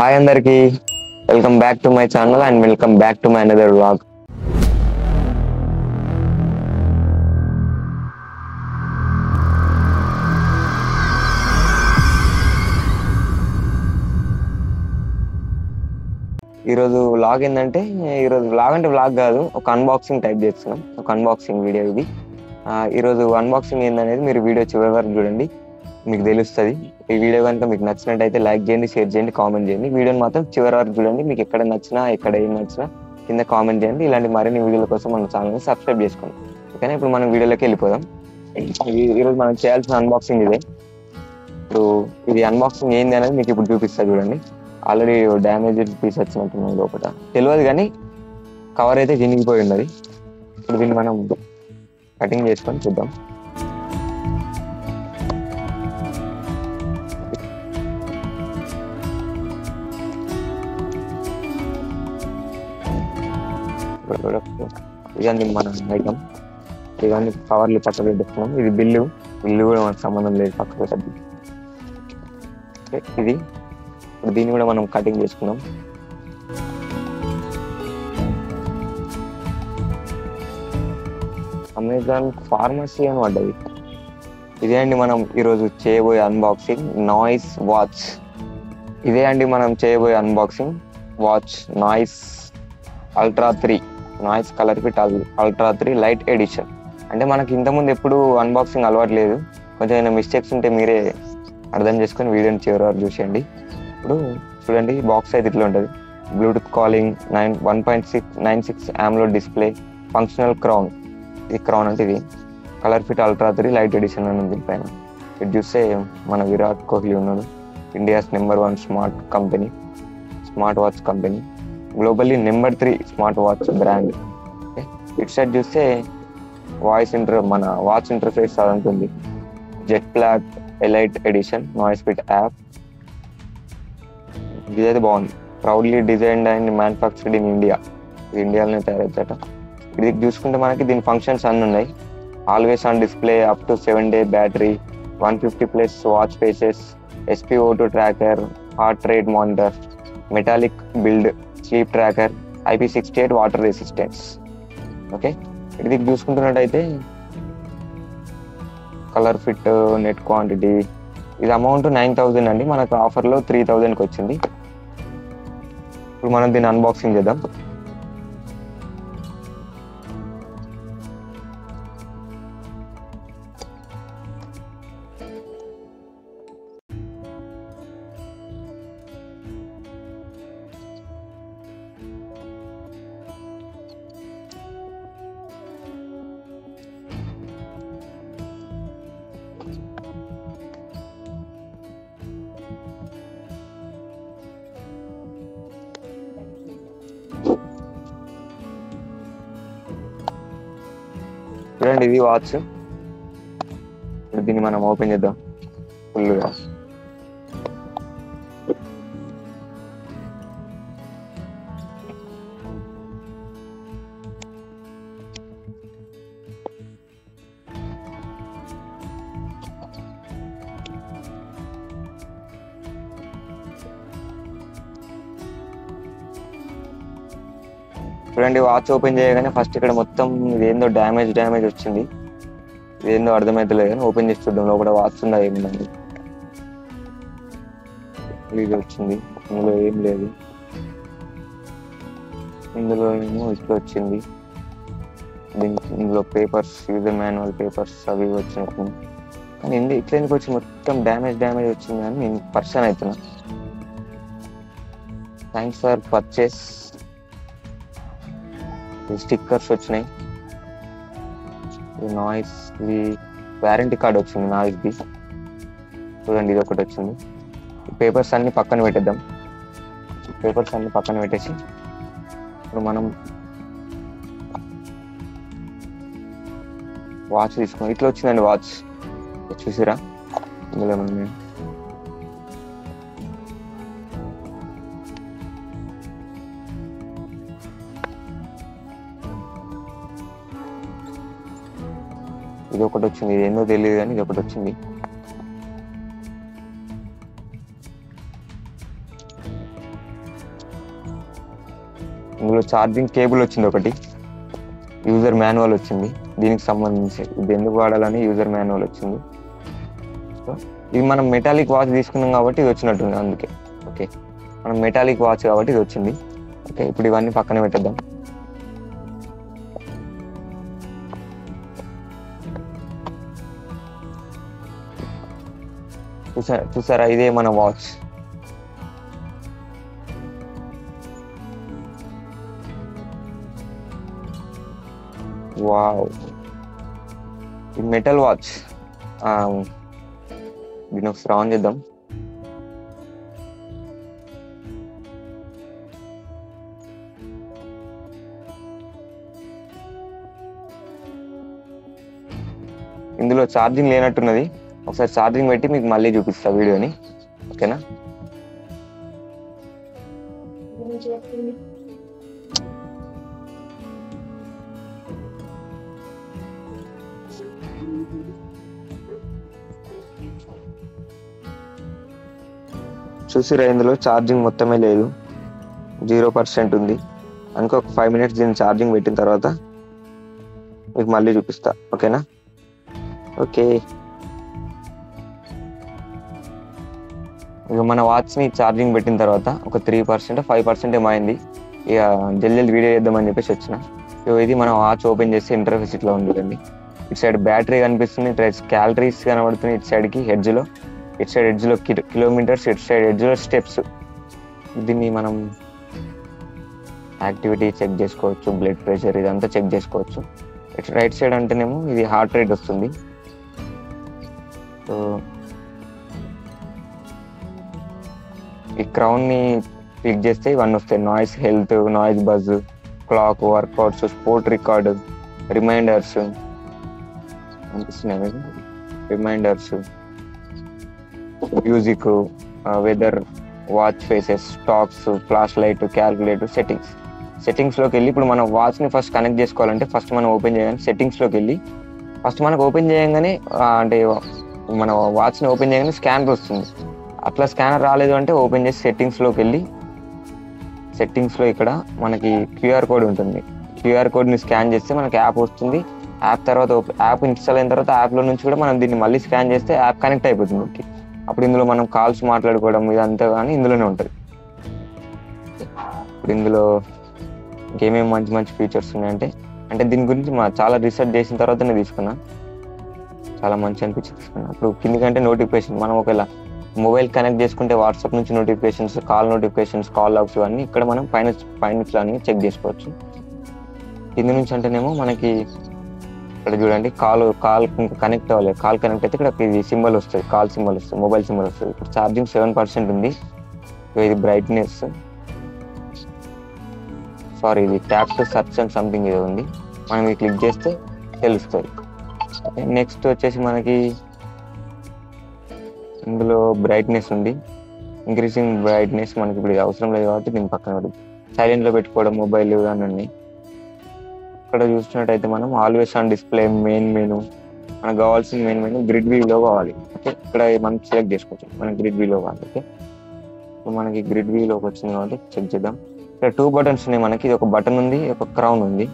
Hi అందరికి, welcome back to my channel and welcome back to my another vlog. ఈరోజు vlog ఏంటంటే, ఈరోజు vlog అంటే వ్లాగ్ కాదు, ఒక అన్బాక్సింగ్ టైప్ చేస్తున్నాం. ఒక అన్బాక్సింగ్ వీడియో ఇది. ఈరోజు అన్బాక్సింగ్ ఏందనేది మీరు వీడియో చివరి వరకు చూడండి, మీకు తెలుస్తుంది. ఈ వీడియో కనుక మీకు నచ్చినట్టయితే లైక్ చేయండి, షేర్ చేయండి, కామెంట్ చేయండి. వీడియోని మాత్రం చివరి వరకు చూడండి. మీకు ఎక్కడ నచ్చినా, ఎక్కడ ఏం నచ్చినా కింద కామెంట్ చేయండి. ఇలాంటి మరిన్ని వీడియోల కోసం మన ఛానల్ని సబ్స్క్రైబ్ చేసుకోండి. ఓకేనా? ఇప్పుడు మనం వీడియోలోకి వెళ్ళిపోదాం. ఈరోజు మనం చేయాల్సిన అన్బాక్సింగ్ ఇదే. ఇప్పుడు ఇది అన్బాక్సింగ్ ఏంది అనేది మీకు ఇప్పుడు చూపిస్తా చూడండి. ఆల్రెడీ డ్యామేజ్డ్ పీస్ వచ్చినట్టున్నది లోపల, తెలియదు కానీ కవర్ అయితే చినిగిపోయి ఉన్నది. ఇప్పుడు దీన్ని మనం కటింగ్ చేసుకొని చూద్దాం. ఇదండి మన ఐటమ్. ఇవన్నీ కవర్లు పక్కన పెట్టేస్తున్నాం. ఇది బిల్లు కూడా మనకు సంబంధం లేదు, పక్క పెట్టద్దు. ఇది ఇప్పుడు దీన్ని కూడా మనం కటింగ్ చేసుకున్నాం. అమెజాన్ ఫార్మసీ అని పడ్డది. ఇదే అండి మనం ఈరోజు చేయబోయే అన్బాక్సింగ్, నాయిస్ వాచ్. ఇదే అండి మనం చేయబోయే unboxing watch, Noise Ultra 3, Noise ColorFit Ultra 3 Lite edition. అంటే మనకి ఇంతకుముందు ఎప్పుడు అన్బాక్సింగ్ అలవాటు లేదు. కొంచెం ఏమైనా మిస్టేక్స్ ఉంటే మీరే అర్థం చేసుకొని వీడియోని చివరి వరకు చూసేయండి. ఇప్పుడు చూడండి, బాక్స్ అయితే ఇట్లా ఉంటుంది. Bluetooth calling, 1.96 AMOLED display, functional crown. ఇది క్రౌన్ అంటే ఇది ColorFit Ultra 3 Lite edition అని ఉంది పైన. ఇది చూస్తే మన విరాట్ కోహ్లీ ఉన్నాడు. India's number 1 smart watch company, globally number 3 smart watch brand. ఇటు సైడ్ చూస్తే మన వాచ్ ఇంటర్ఫేస్ అది ఉంటుంది. Jet black elite edition Noise Fit app. ఇదైతే బాగుంది. Proudly designed and manufactured in India. ఇది ఇండియాలోనే తయారవుతాట. ఇది చూసుకుంటే మనకి దీని ఫంక్షన్స్ అన్నీ ఉన్నాయి. Always on display, up to 7 day battery, 150+ watch faces, SpO2 tracker, heart rate monitor, metallic build, sleep tracker, IP68 water resistance. Okay, ఇది చూసుకుంటున్నట్టయితే కలర్ ఫిట్, నెట్ క్వాంటిటీ, ఇది అమౌంట్ 9,000 అండి. మనకు ఆఫర్లో 3,000కి వచ్చింది. ఇప్పుడు మనం దీన్ని అన్బాక్సింగ్ చేద్దాం. చూడండి, ఇది వాచ్. ఇప్పుడు దీన్ని మనం ఓపెన్ చేద్దాం ఫుల్గా. చూడండి, వాచ్ ఓపెన్ చేయగానే ఫస్ట్ ఇక్కడ మొత్తం ఇదేందో డ్యామేజ్ వచ్చింది. ఇదేందో అర్థమవుతలేదు కానీ ఓపెన్ చేసి చూద్దాం లోపల వాచ్ ఉందా ఏముందండి. ఇది వచ్చింది, ఇందులో ఏం లేదు. ఇందులో ఏమో ఇట్లా వచ్చింది. ఇందులో పేపర్స్, యూజర్ మాన్యువల్ పేపర్స్ అవి వచ్చినట్టు. కానీ ఇట్లా ఎందుకు వచ్చి మొత్తం డ్యామేజ్ వచ్చింది అని నేను పర్సన్ అవుతున్నా. Thanks for purchase. స్టిక్కర్స్ వచ్చినాయి. నాయిస్, ఇది వారంటీ కార్డ్ వచ్చింది నాయిస్ది. చూడండి, ఇది ఒకటి వచ్చింది. పేపర్స్ అన్ని పక్కన పెట్టేద్దాం. పేపర్స్ అన్ని పక్కన పెట్టేసి ఇప్పుడు మనం వాచ్ తీసుకున్నాం. ఇట్లా వచ్చిందండి వాచ్, చూసిరా. ఇందులో మనం ఇది ఒకటి వచ్చింది. ఇది ఏందో తెలియదు కానీ ఇది ఒకటి వచ్చింది. ఇందులో ఛార్జింగ్ కేబుల్ వచ్చింది ఒకటి, యూజర్ మాన్యువల్ వచ్చింది దీనికి సంబంధించి, ఇది ఎందుకు వాడాలని యూజర్ మాన్యువల్ వచ్చింది. సో ఇది మనం మెటాలిక్ వాచ్ తీసుకున్నాం కాబట్టి ఇది వచ్చినట్టుంది అందుకే. ఓకే, మనం మెటాలిక్ వాచ్ కాబట్టి ఇది వచ్చింది. ఓకే, ఇప్పుడు ఇవన్నీ పక్కన పెట్టేద్దాం. చూసారా, ఇదే మన వాచ్. వావ్, ఇది మెటల్ వాచ్. దీన్ని ఒకసారి ఆన్ చేద్దాం. ఇందులో ఛార్జింగ్ లేనట్టున్నది, ఒకసారి ఛార్జింగ్ పెట్టి మీకు మళ్ళీ చూపిస్తా వీడియోని. ఓకేనా? చూసిరా, ఇందులో ఛార్జింగ్ మొత్తమే లేదు, 0% ఉంది. అందుకే ఒక 5 minutes దీన్ని ఛార్జింగ్ పెట్టిన తర్వాత మీకు మళ్ళీ చూపిస్తా. ఓకేనా? ఓకే, ఇక మన వాచ్ని ఛార్జింగ్ పెట్టిన తర్వాత ఒక 3% 5% ఏమైంది. ఇక జల్దీ వీడియో చేద్దామని చెప్పేసి వచ్చిన. ఇది మన వాచ్ ఓపెన్ చేస్తే ఇంటర్ఫేస్ ఇట్లా ఉంటుందండి. ఇటు సైడ్ బ్యాటరీ కనిపిస్తుంది, ఇటు సైడ్ క్యాలరీస్ కనబడుతుంది, ఇటు సైడ్కి హెడ్జ్లో, ఇటు సైడ్ ఎడ్జ్లో కిలోమీటర్స్, ఇటు సైడ్ ఎడ్జ్లో స్టెప్స్. దీన్ని మనం యాక్టివిటీ చెక్ చేసుకోవచ్చు, బ్లడ్ ప్రెషర్ ఇదంతా చెక్ చేసుకోవచ్చు. ఇటు రైట్ సైడ్ అంటేనేమో ఇది హార్ట్ రేట్ వస్తుంది. సో ఈ క్రౌన్ని క్లిక్ చేస్తే ఇవన్నీ వస్తాయి: noise, health, noise buzz, clock, workouts, sport record, reminders అనిపిస్తున్నాయి, reminders, music, weather, watch faces, stocks, flashlight, calculator, సెట్టింగ్స్లోకి వెళ్ళి ఇప్పుడు మనం వాచ్ని ఫస్ట్ కనెక్ట్ చేసుకోవాలంటే ఫస్ట్ మనం ఓపెన్ చేయగానే సెట్టింగ్స్లోకి వెళ్ళి ఫస్ట్ మనకు ఓపెన్ చేయగానే అంటే మన వాచ్ని ఓపెన్ చేయగానే స్కానర్ వస్తుంది. అట్లా స్కానర్ రాలేదు అంటే ఓపెన్ చేసి సెట్టింగ్స్లోకి వెళ్ళి సెట్టింగ్స్లో ఇక్కడ మనకి క్యూఆర్ కోడ్ ఉంటుంది. క్యూఆర్ కోడ్ని స్కాన్ చేస్తే మనకి యాప్ వస్తుంది. యాప్ తర్వాత యాప్ ఇన్స్టాల్ అయిన తర్వాత యాప్లో నుంచి కూడా మనం దీన్ని మళ్ళీ స్కాన్ చేస్తే యాప్ కనెక్ట్ అయిపోతుంది మనకి. అప్పుడు ఇందులో మనం కాల్స్ మాట్లాడుకోవడం ఇదంతా కానీ ఇందులోనే ఉంటుంది. ఇప్పుడు ఇందులో ఇంకేమేమి మంచి మంచి ఫీచర్స్ ఉన్నాయంటే దీని గురించి చాలా రీసెర్చ్ చేసిన తర్వాతనే తీసుకున్నా, చాలా మంచి అనిపించి తీసుకున్నా. ఇప్పుడు కిందికంటే నోటిఫికేషన్, మనం ఒకవేళ మొబైల్ కనెక్ట్ చేసుకుంటే వాట్సాప్ నుంచి notifications, call notifications, call logs ఇవన్నీ ఇక్కడ మనం పైన అన్ని చెక్ చేసుకోవచ్చు. కింది నుంచి అంటేనేమో మనకి ఇక్కడ చూడండి కాల్ ఇంకా కనెక్ట్ అవ్వలేదు. కాల్ కనెక్ట్ అయితే ఇక్కడ ఇది సింబల్ వస్తుంది, కాల్ సింబల్ వస్తుంది, మొబైల్ సింబల్ వస్తుంది. ఇప్పుడు ఛార్జింగ్ 7% ఉంది. ఇది బ్రైట్నెస్, సారీ ఇది tap to search and something ఏదో ఉంది, మనం ఇది క్లిక్ చేస్తే తెలుస్తుంది. నెక్స్ట్ వచ్చేసి మనకి ఇందులో బ్రైట్నెస్ ఉంది, ఇంక్రీజింగ్ బ్రైట్నెస్. మనకి ఇప్పుడు ఇది అవసరం లేదు కాబట్టి దీని పక్కన పడుతుంది. సైలెంట్లో పెట్టుకోవడం మొబైల్ అని. ఇక్కడ చూసినట్టయితే మనం always on display, main menu, మనకు కావాల్సిన మెయిన్ మెనూ గ్రిడ్ వ్యూలో కావాలి. ఓకే, ఇక్కడ మనం సెలెక్ట్ చేసుకోవచ్చు, మనకి గ్రిడ్ వ్యూలో కావాలి. ఓకే, సో మనకి గ్రిడ్ వ్యూలోకి వచ్చింది కాబట్టి చెక్ చేద్దాం. ఇక్కడ 2 buttons ఉన్నాయి మనకి. ఇది ఒక బటన్ ఉంది, ఒక క్రౌన్ ఉంది.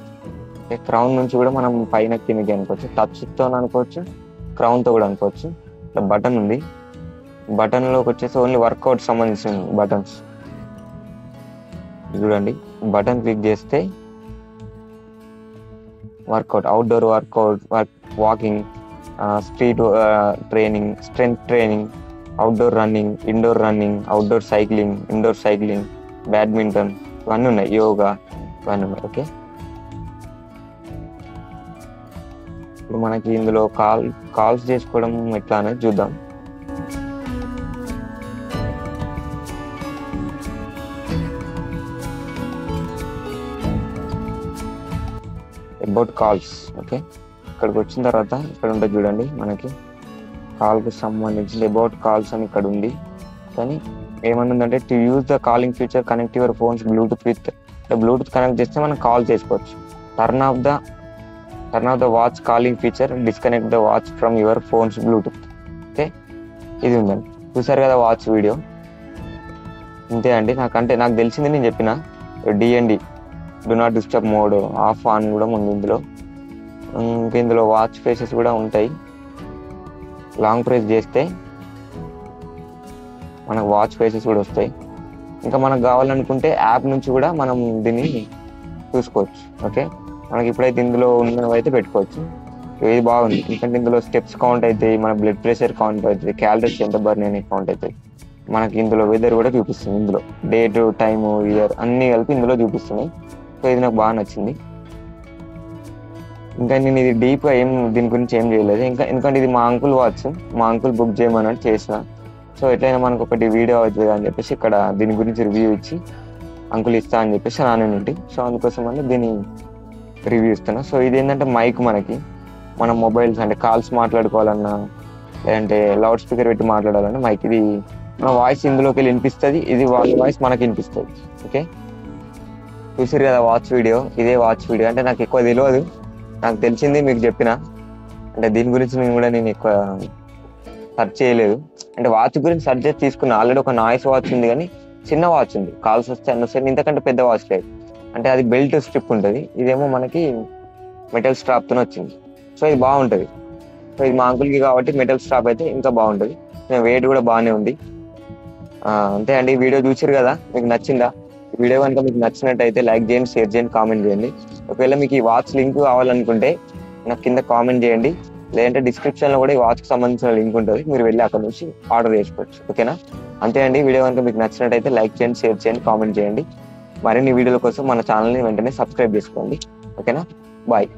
క్రౌన్ నుంచి కూడా మనం పైన కిందకి అనుకోవచ్చు, టచ్తో అనుకోవచ్చు, క్రౌన్తో కూడా అనుకోవచ్చు. ఇక్కడ బటన్ ఉంది, బటన్లోకి వచ్చేసి ఓన్లీ వర్కౌట్ సంబంధించిన బటన్స్. చూడండి, బటన్ క్లిక్ చేస్తే workout, outdoor workout, walking, street training, strength training, outdoor running, indoor running, outdoor cycling, indoor cycling, badminton ఇవన్నీ ఉన్నాయి, యోగా ఇవన్నీ ఉన్నాయి. ఓకే, ఇప్పుడు మనకి ఇందులో కాల్స్ చేసుకోవడం ఎట్లా అనేది చూద్దాం. About calls. ఓకే, ఇక్కడికి వచ్చిన తర్వాత ఇక్కడ ఉంటుంది చూడండి, మనకి కాల్కి సంబంధించి అబౌట్ కాల్స్ అని ఇక్కడ ఉంది. కానీ ఏమనుందంటే to use the calling feature connect your phone's Bluetooth with, Bluetooth connect చేస్తే మనం కాల్ చేసుకోవచ్చు. Turn off the watch calling feature, disconnect the watch from your phone's Bluetooth. Okay, ఇది ఉందండి. చూసారు కదా వాచ్ వీడియో. అంతే అండి. నాకు తెలిసింది నేను చెప్పిన. DND do not disturb mode of on కూడా ఉంది ఇందులో. ఇంకా ఇందులో వాచ్ ఫేసెస్ కూడా ఉంటాయి. లాంగ్ ప్రెస్ చేస్తే మనకు వాచ్ ఫేసెస్ కూడా వస్తాయి. ఇంకా మనకు కావాలనుకుంటే యాప్ నుంచి కూడా మనం దీన్ని చూసుకోవచ్చు. ఓకే, మనకి ఇప్పుడైతే ఇందులో ఉన్నవైతే పెట్టుకోవచ్చు. ఇది బాగుంది, ఎందుకంటే ఇందులో స్టెప్స్ కౌంట్ అవుతాయి, మన బ్లడ్ ప్రెషర్ కౌంట్ అవుతుంది, క్యాలరీస్ ఎంత బర్న్ అయినా కౌంట్ అవుతాయి. మనకి ఇందులో వెదర్ కూడా చూపిస్తుంది, ఇందులో డేట్, టైము, ఇయర్ అన్నీ కలిపి ఇందులో చూపిస్తున్నాయి. సో ఇది నాకు బాగా నచ్చింది. ఇంకా నేను ఇది డీప్గా దీని గురించి ఏం చేయలేదు, ఎందుకంటే ఇది మా అంకుల్ వాచ్, మా అంకుల్ బుక్ చేయమని చేసిన. సో ఎట్లయినా మనకు ఒకటి వీడియో అవుతుంది అని చెప్పేసి ఇక్కడ దీని గురించి రివ్యూ ఇచ్చి అంకుల్ ఇస్తా అని చెప్పేసి నానేంటి. సో అందుకోసం అని దీన్ని రివ్యూ ఇస్తున్నా. సో ఇది ఏంటంటే మైక్, మనకి మన మొబైల్స్ అంటే కాల్స్ మాట్లాడుకోవాలన్నా లేదంటే లౌడ్ స్పీకర్ పెట్టి మాట్లాడాలన్నా మైక్, ఇది మన వాయిస్ ఇందులోకి వెళ్ళి వినిపిస్తుంది, ఇది వాళ్ళ వాయిస్ మనకి వినిపిస్తుంది. ఓకే, చూసారు కదా వాచ్ వీడియో. ఇదే వాచ్ వీడియో, అంటే నాకు ఎక్కువ తెలియదు, నాకు తెలిసింది మీకు చెప్పిన. అంటే దీని గురించి నేను ఎక్కువ సెర్చ్ చేయలేదు. అంటే వాచ్ గురించి సెర్చ్ చేసి తీసుకున్నా. ఆల్రెడీ ఒక నాయిస్ వాచ్ ఉంది, కానీ చిన్న వాచ్ ఉంది, కాల్స్ వస్తే అన్న సరే ఇంతకంటే పెద్ద వాచ్ లేదు. అంటే అది బెల్ట్ స్ట్రిప్ ఉంటుంది, ఇదేమో మనకి మెటల్ స్ట్రాప్తో వచ్చింది. సో ఇది బాగుంటుంది. సో ఇది మా అంకుల్కి కాబట్టి మెటల్ స్ట్రాప్ అయితే ఇంకా బాగుంటుంది. వెయిట్ కూడా బాగానే ఉంది. అంతే అండి, వీడియో చూసారు కదా, మీకు నచ్చిందా? ఈ వీడియో కనుక మీకు నచ్చినట్టయితే లైక్ చేయండి, షేర్ చేయండి, కామెంట్ చేయండి. ఒకవేళ మీకు ఈ వాచ్ లింక్ కావాలనుకుంటే నాకు కింద కామెంట్ చేయండి, లేదంటే డిస్క్రిప్షన్లో కూడా ఈ వాచ్కి సంబంధించిన లింక్ ఉంటుంది, మీరు వెళ్ళి అక్కడ నుంచి ఆర్డర్ చేసుకోవచ్చు. ఓకేనా? అంతే అండి, వీడియో కనుక మీకు నచ్చినట్టయితే లైక్ చేయండి, షేర్ చేయండి, కామెంట్ చేయండి. మరిన్ని వీడియోల కోసం మన ఛానల్ని వెంటనే సబ్స్క్రైబ్ చేసుకోండి. ఓకేనా? బాయ్.